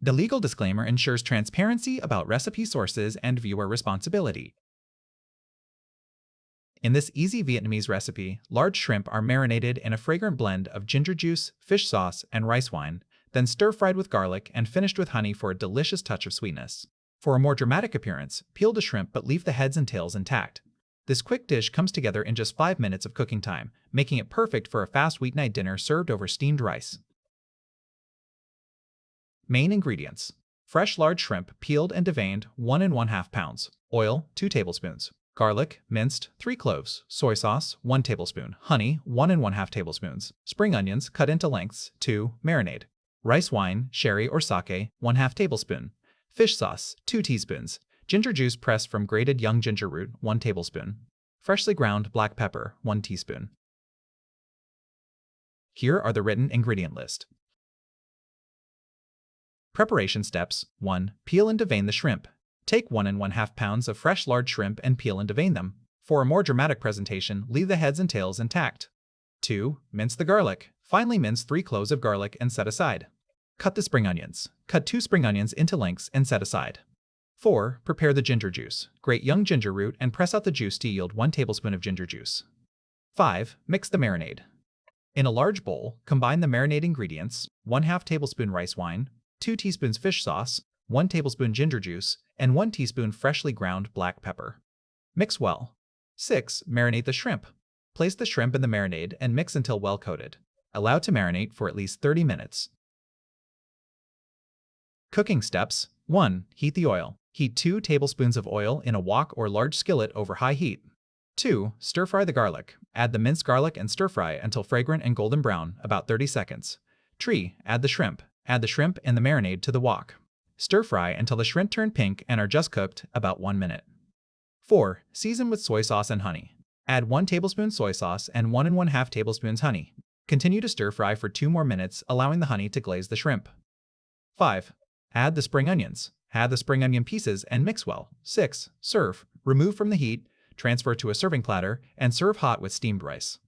The legal disclaimer ensures transparency about recipe sources and viewer responsibility. In this easy Vietnamese recipe, large shrimp are marinated in a fragrant blend of ginger juice, fish sauce, and rice wine, then stir-fried with garlic and finished with honey for a delicious touch of sweetness. For a more dramatic appearance, peel the shrimp but leave the heads and tails intact. This quick dish comes together in just 5 minutes of cooking time, making it perfect for a fast weeknight dinner served over steamed rice. Main ingredients: fresh large shrimp, peeled and deveined, 1 1/2 pounds, oil, 2 tablespoons, garlic, minced, 3 cloves, soy sauce, 1 tablespoon, honey, 1 1/2 tablespoons, spring onions cut into lengths, 2, marinade, rice wine, sherry or sake, 1/2 tablespoon, fish sauce, 2 teaspoons, ginger juice pressed from grated young ginger root, 1 tablespoon, freshly ground black pepper, 1 teaspoon. Here are the written ingredient list. Preparation steps: 1. Peel and devein the shrimp. Take 1 1/2 pounds of fresh large shrimp and peel and devein them. For a more dramatic presentation, leave the heads and tails intact. 2. Mince the garlic. Finely mince 3 cloves of garlic and set aside. Cut the spring onions. Cut 2 spring onions into lengths and set aside. 4. Prepare the ginger juice. Grate young ginger root and press out the juice to yield 1 tablespoon of ginger juice. 5. Mix the marinade. In a large bowl, combine the marinade ingredients: 1/2 tablespoon rice wine, 2 teaspoons fish sauce, 1 tablespoon ginger juice, and 1 teaspoon freshly ground black pepper. Mix well. 6. Marinate the shrimp. Place the shrimp in the marinade and mix until well coated. Allow to marinate for at least 30 minutes. Cooking steps: 1. Heat the oil. Heat 2 tablespoons of oil in a wok or large skillet over high heat. 2. Stir-fry the garlic. Add the minced garlic and stir-fry until fragrant and golden brown, about 30 seconds. 3. Add the shrimp. Add the shrimp and the marinade to the wok. Stir-fry until the shrimp turn pink and are just cooked, about 1 minute. 4. Season with soy sauce and honey. Add 1 tablespoon soy sauce and 1 1/2 tablespoons honey. Continue to stir-fry for 2 more minutes, allowing the honey to glaze the shrimp. 5. Add the spring onions. Add the spring onion pieces and mix well. 6. Serve. Remove from the heat, transfer to a serving platter, and serve hot with steamed rice.